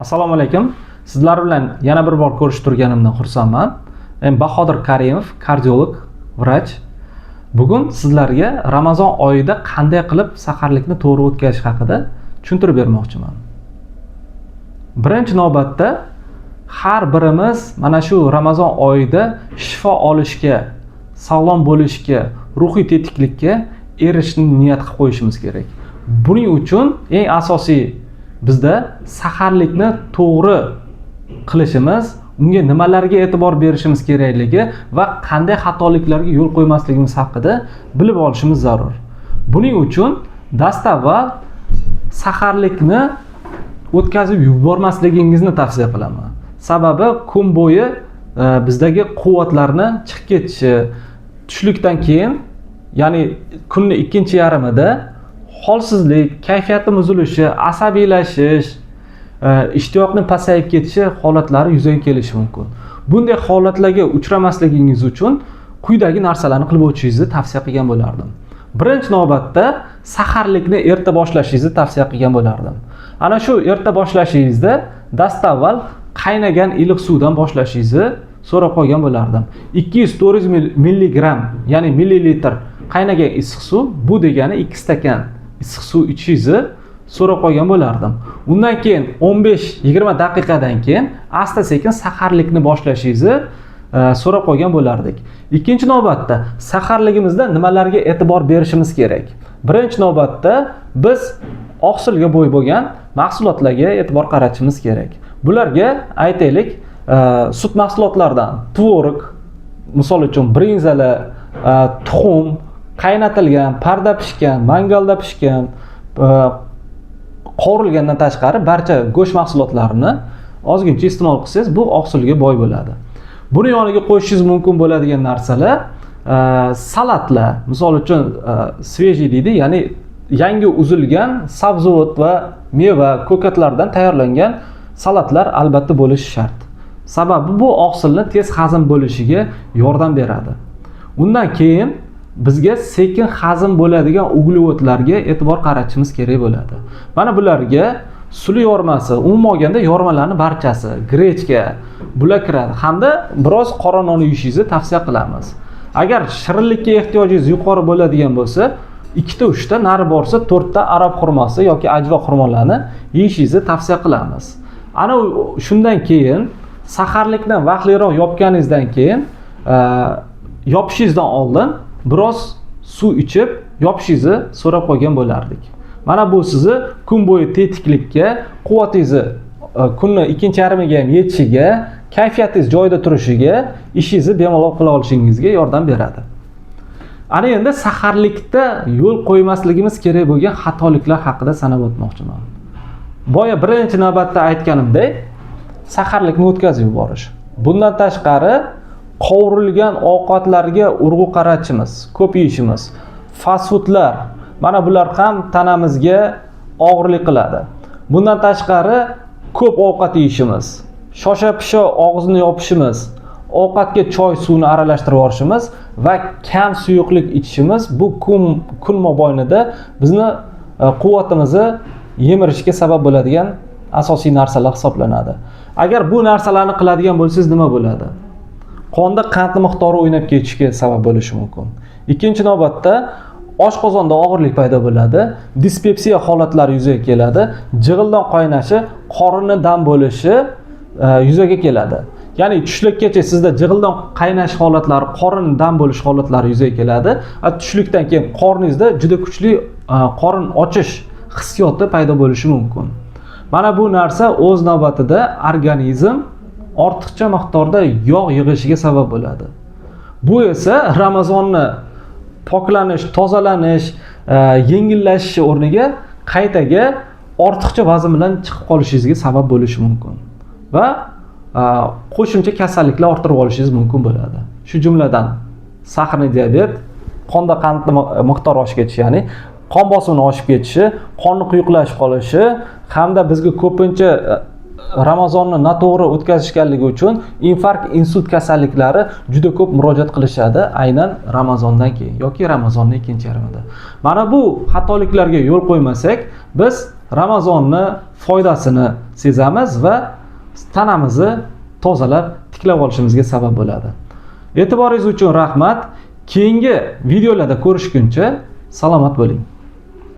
Assalomu alaykum. Sizlar bilan yana bir bor ko'rishib turganimdan xursandman. Men Bahodir Karimov, kardiolog, vrach. Bugun sizlarga Ramazon oyida qanday qilib saharlikni to'g'ri o'tkazish haqida tushuntirib bermoqchiman. Birinchi navbatda har birimiz mana shu Ramazon oyida shifo olishga, sog'lom bo'lishga, ruhiy tetiklikka erishishni niyat qilib qo'yishimiz kerak. Buning uchun eng asosiy bizda saharlikni to'g'ri qilishimiz, unga nimalarga e'tibor berishimiz kerakligi va qanday xatoliklarga yo'l qo'ymasligimiz haqida bilib olishimiz zarur. Buning uchun dastavval saharlikni o'tkazib yubormasligingizni tavsiya qilaman. Sababi kun bo'yi bizdagi quvvatlarni chiqib ketishi, tushlikdan keyin, ya'ni kunning ikkinchi yarmida holsizlik, kayfiyatning buzilishi, asabiylashish, ishtiyoqning pasayib ketishi holatlari yuzaga kelishi mumkin. Bunday holatlarga uchramasligingiz uchun quyidagi narsalarni qilib o'tishingizni tavsiya qilgan bo'lardim. Birinchi navbatda saharlikni erta boshlashingizni tavsiya qilgan bo'lardim. Ana shu erta boshlashingizda dastavval qaynagan iliq suvdan boshlashingizni so'rab qolgan bo'lardim. 200-400 mg, ya'ni millilitr qaynagan issiq suv, bu degani 2 stakan issiq suv ichishingizni so'rab qolgan bo'lardim. Undan keyin 15-20 daqiqadan keyin asta-sekin saharlikni boshlashingizni so'rab qolgan bo'lardik. Ikkinchi navbatda saharligimizda nimalarga e'tibor berishimiz kerak? Birinchi navbatda biz oqsilga bo'y bo'lgan mahsulotlarga e'tibor qaratishimiz kerak. Bularga aytaylik, sut mahsulotlaridan tvorog, misol uchun brinzalar, tuxum, qaynatilgan, parda pishgan, mangalda pishgan, qovurilgandan tashqari barcha go'sht mahsulotlarini ozgincha iste'mol qilsangiz, bu oqsilga boy bo'ladi. Buni yoniga qo'shishingiz mumkin bo'ladigan narsalar salatlar, misol uchun svejiy deydi, ya'ni yangi uzilgan sabzavot va meva, ko'katlardan tayyorlangan salatlar albatta bo'lishi shart. Sababi bu oqsilni tez hazm bo'lishiga yordam beradi. Undan keyin bizga sekin hazm bo'ladigan uglevodlarga e'tibor qaratishimiz kerak bo'ladi. Mana bularga suli yormasi, umuman olganda yormalarning barchasi, grechka, bular kiradi. Hamda biroz qora non yeyishingizni tavsiya qilamiz. Agar shirinlikka ehtiyojingiz yuqori bo'ladigan bo'lsa, 2-3 ta, nari borsa 4 ta arab xurmosi yoki ajva xurmolarni yeyishingizni tavsiya qilamiz. Ana shundan keyin saharlikni vaqtliroq yopganingizdan keyin yopishingizdan oldin biroz suv ichib yopishingizni so'rab qolgan bo'lardik. Mana bu sizni kun bo'yi tetiklikka, quvvatingizni kunning ikkinchi yarmiga ham yetishiga, kayfiyatingiz joyida turishiga, ishingizni bemalol qila olishingizga yordam beradi. Ana endi saharlikda yo'l qo'ymasligimiz kerak bo'lgan xatoliklar haqida sanab o'tmoqchiman. Boya birinchi navbatda aytganimdek, saharlikni o'tkazib yuborish. Bundan tashqari qovurilgan ovqatlarga urg'u qaratishimiz, ko'p yeyishimiz, fast foodlar, mana bular ham tanamizga og'irlik qiladi. Bundan tashqari ko'p ovqat yeyishimiz, shosha-pisha og'izni yopishimiz, ovqatga choy suvini aralashtirib yorishimiz va kam suyuqlik ichishimiz bu kun mobaynida bizni quvvatimizni yemirishga sabab bo'ladigan asosiy narsalar hisoblanadi. Agar bu narsalarni qiladigan bo'lsangiz nima bo'ladi? Qonda qandning miqdori o'ynab ketishiga sabab bo'lishi mumkin. Ikkinchi navbatda oshqozonda og'irlik paydo bo'ladi, dispepsiya holatlari yuzaga keladi, jig'ildon qaynashi, qorinning dam bo'lishi yuzaga keladi. Ya'ni tushlikkacha sizda jig'ildon qaynash holatlari, qorin dam bo'lish holatlari yuzaga keladi. Tushlikdan keyin qorningizda juda kuchli qorin ochish hissiyoti paydo bo'lishi mumkin. Mana bu narsa o'z navbatida organizm ortiqcha miqdorda yog' yig'ishiga sabab bo'ladi. Bu esa Ramazonni poklanish, tozalanish, yengillashishi o'rniga qaytaga ortiqcha vazn bilan chiqib qolishingizga sabab bo'lishi mumkin va qo'shimcha kasalliklar orttirib olishingiz mumkin bo'ladi. Shu jumladan saharniy diabet, qonda qandning miqdori oshib ketishi, ya'ni qon bosimining oshib ketishi, qonni quyuqlashib qolishi hamda bizga ko'pincha Ramazonni noto'g'ri o'tkazishganligi uchun infarkt, insult kasalliklari juda ko'p murojaat qilishadi aynan Ramazondan keyin yoki Ramazonning ikkinchi yarmida. Mana bu xatoliklarga yo'l qo'ymasak, biz Ramazonni foydasini sezamiz va tanamizni tozalab, tiklab olishimizga sabab bo'ladi. E'tiboringiz uchun rahmat. Keyingi videolarda ko'rishguncha salomat bo'ling.